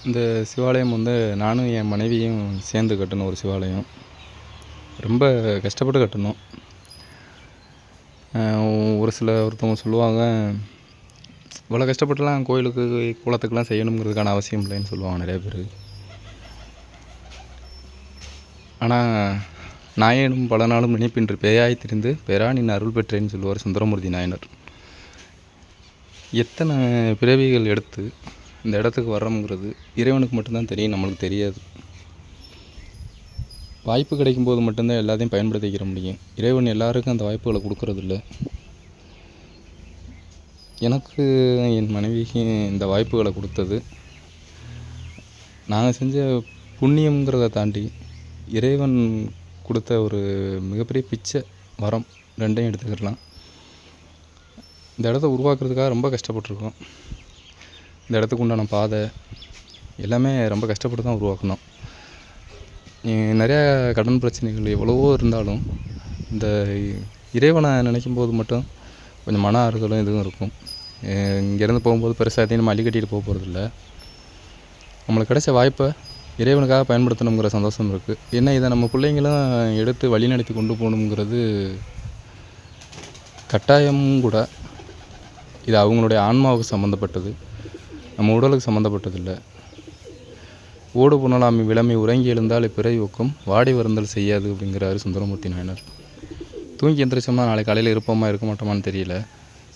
இந்த சிவாலயம் வந்து நானும் என் மனைவியும் சேர்ந்து கட்டின ஒரு சிவாலயம். ரொம்ப கஷ்டப்பட்டு கட்டினோம். ஒருத்தவங்க சொல்லுவாங்க, இவ்வளோ கஷ்டப்பட்டுலாம் கோயிலுக்கு குளத்துக்கெலாம் செய்யணுங்கிறதுக்கான அவசியம் இல்லைன்னு சொல்லுவாங்க நிறைய பேர். ஆனால் நாயேனும் பல நாளும் நினைப்பின்றி பேயாய் திரிந்து பெறா நின் அருள் பெற்றேன்னு சொல்லுவார் சுந்தரமூர்த்தி நாயனர். எத்தனை பிறவிகள் எடுத்து இந்த இடத்துக்கு வர்றோங்கிறது இறைவனுக்கு மட்டும்தான் தெரியும், நம்மளுக்கு தெரியாது. வாய்ப்பு கிடைக்கும்போது மட்டும்தான் எல்லாத்தையும் பயன்படுத்திக்கிற முடியும். இறைவன் எல்லாருக்கும் அந்த வாய்ப்புகளை கொடுக்கறதில்ல. எனக்கு என் மனைவிக்கு இந்த வாய்ப்புகளை கொடுத்தது நாங்கள் செஞ்ச புண்ணியங்கிறத தாண்டி இறைவன் கொடுத்த ஒரு மிகப்பெரிய பிச்சை வரம், ரெண்டையும் எடுத்துக்கிடலாம். இந்த இடத்த உருவாக்குறதுக்காக ரொம்ப கஷ்டப்பட்டுருக்கோம். இந்த இடத்துக்கு உண்டான பாதை எல்லாமே ரொம்ப கஷ்டப்பட்டு தான் உருவாக்கணும். நிறையா கடன் பிரச்சனைகள் எவ்வளவோ இருந்தாலும் இந்த இறைவனை நினைக்கும் போது மட்டும் கொஞ்சம் மன ஆறுதலும் இதுவும் இருக்கும். இங்கேருந்து போகும்போது பெருசாக எதையும் நம்ம அள்ளிக்கட்டிட்டு போக போகிறதில்ல. நம்மளுக்கு கிடைச்ச வாய்ப்பை இறைவனுக்காக பயன்படுத்தணுங்கிற சந்தோஷம் இருக்குது. ஏன்னா இதை நம்ம பிள்ளைங்களும் எடுத்து வழி நடத்தி கொண்டு போகணுங்கிறது கட்டாயமும் கூட. இது அவங்களுடைய ஆன்மாவுக்கு சம்மந்தப்பட்டது, நம்ம உடலுக்கு சம்மந்தப்பட்டதில்லை. ஓடு புனலாமி விளமை உறங்கி எழுந்தால் இப்பிறவி ஒக்கும் வாடி வருந்தல் செய்யாது அப்படிங்கிறாரு சுந்தரமூர்த்தி நாயனர். தூங்கி எந்திரிச்சோம்னா நாளைக்கு காலையில் இருப்போமா இருக்க மாட்டோமான்னு தெரியல.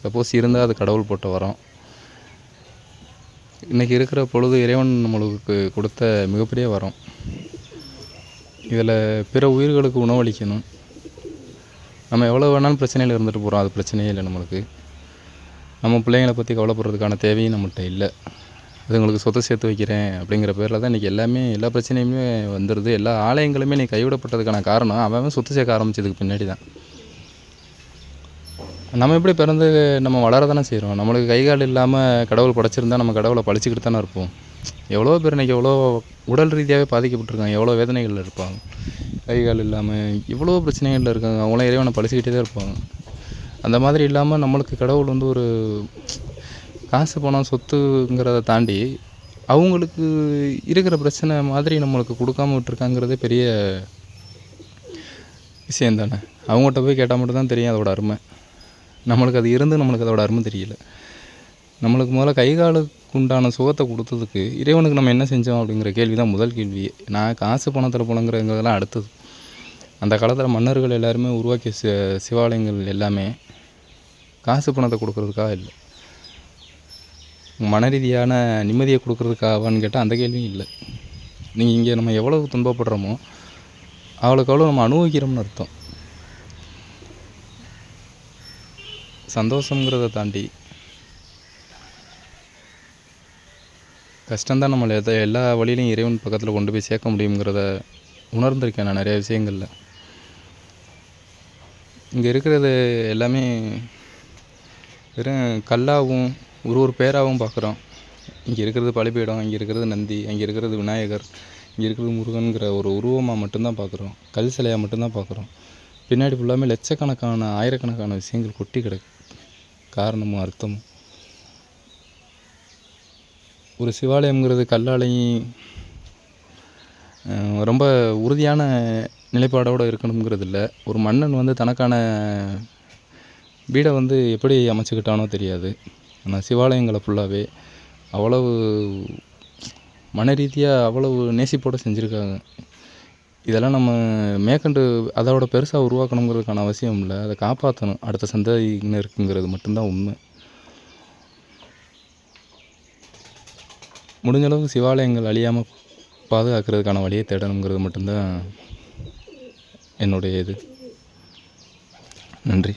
சப்போஸ் இருந்தால் அது கடவுள் போட்ட வரோம். இன்றைக்கி இருக்கிற பொழுது இறைவன் நம்மளுக்கு கொடுத்த மிகப்பெரிய வரம். இதில் பிற உயிர்களுக்கு உணவளிக்கணும். நம்ம எவ்வளோ வேணாலும் பிரச்சனையில் இருந்துட்டு போகிறோம், அது பிரச்சனையே இல்லை நம்மளுக்கு. நம்ம பிள்ளைங்களை பற்றி கவலைப்படுறதுக்கான தேவையும் நம்மகிட்ட இல்லை. அதுங்களுக்கு சொத்தை சேர்த்து வைக்கிறேன் அப்படிங்கிற பேரில் தான் இன்றைக்கி எல்லா பிரச்சனையுமே வந்துடுது. எல்லா ஆலயங்களுமே இன்றைக்கி கைவிடப்பட்டதுக்கான காரணம் அவன் சொத்து சேர்க்க ஆரம்பித்ததுக்கு பின்னாடி தான். நம்ம எப்படி பிறந்து நம்ம வளர தானே செய்கிறோம். நம்மளுக்கு கை கால் இல்லாமல் கடவுள் படைச்சிருந்தா நம்ம கடவுளை பழிச்சிக்கிட்டு தானே இருப்போம். எவ்வளோ பேர் இன்றைக்கி எவ்வளோ உடல் ரீதியாகவே பாதிக்கப்பட்டிருக்காங்க, எவ்வளோ வேதனைகளில் இருப்பாங்க. கை கால் இல்லாமல் இவ்வளோ பிரச்சனைகளில் இருக்காங்க. அவங்களாம் இறைவனை பழிச்சிக்கிட்டே தான் இருப்பாங்க. அந்த மாதிரி இல்லாமல் நம்மளுக்கு கடவுள் வந்து ஒரு காசு பணம் சொத்துங்கிறத தாண்டி அவங்களுக்கு இருக்கிற பிரச்சனை மாதிரி நம்மளுக்கு கொடுக்காம விட்டுருக்காங்கிறதே பெரிய விஷயம் தானே. அவங்ககிட்ட போய் கேட்டால் மட்டும்தான் தெரியும் அதோட அருமை. நம்மளுக்கு அது இருந்து நம்மளுக்கு அதோட அருமை தெரியல. நம்மளுக்கு முதல்ல கை காலுக்கு உண்டான சுகத்தை கொடுத்ததுக்கு இறைவனுக்கு நம்ம என்ன செஞ்சோம் அப்படிங்கிற கேள்வி தான் முதல் கேள்வி. நான் காசு பணத்தில் புலங்கிறதெல்லாம் அடுத்தது. அந்த காலத்தில் மன்னர்கள் எல்லாருமே உருவாக்கிய சிவாலயங்கள் எல்லாமே காசு பணத்தை கொடுக்கறதுக்காக இல்லை, மன ரீதியான நிம்மதியை கொடுக்கறதுக்காகவான்னு கேட்டால் அந்த கேள்வியும் இல்லை. நீங்கள் இங்கே நம்ம எவ்வளவு துன்பப்படுறோமோ அவ்வளோக்கு அவ்வளோ நம்ம அனுபவிக்கிறோம்னு அர்த்தம். சந்தோஷங்கிறத தாண்டி கஷ்டம்தான் நம்மளை எல்லா வழியிலையும் இறைவன் பக்கத்தில் கொண்டு போய் சேர்க்க முடியுங்கிறத உணர்ந்திருக்கேன் நான் நிறைய விஷயங்களில். இங்கே இருக்கிறது எல்லாமே வெறும் கல்லாகவும் ஒரு பேராகவும் பார்க்குறோம். இங்கே இருக்கிறது பலிபீடம், இங்கே இருக்கிறது நந்தி, அங்கே இருக்கிறது விநாயகர், இங்கே இருக்கிறது முருகனுங்கிற ஒரு உருவமாக மட்டும்தான் பார்க்குறோம். கல் சிலையாக மட்டும்தான் பார்க்குறோம். பின்னாடி ஃபுல்லாமே லட்சக்கணக்கான ஆயிரக்கணக்கான விஷயங்கள் கொட்டி கிடக்கு. காரணமும் அர்த்தமும். ஒரு சிவாலயங்கிறது கல்லாலையும் ரொம்ப உறுதியான நிலைப்பாடோடு இருக்கணுங்கிறது இல்லை. ஒரு மன்னன் வந்து தனக்கான வீடை வந்து எப்படி அமைச்சுக்கிட்டானோ தெரியாது. ஆனால் சிவாலயங்களை ஃபுல்லாகவே அவ்வளவு மன ரீதியாக அவ்வளவு நேசிப்போடு செஞ்சுருக்காங்க. இதெல்லாம் நம்ம மேற்கொண்டு அதோட பெருசாக உருவாக்கணுங்கிறதுக்கான அவசியம் இல்லை. அதை காப்பாற்றணும், அடுத்த சந்ததியினருக்குங்கிறது மட்டும்தான் உண்மை. முடிஞ்சளவுக்கு சிவாலயங்கள் அழியாமல் பாதுகாக்கிறதுக்கான வழியை தேடணுங்கிறது மட்டும்தான் என்னுடைய இது. நன்றி.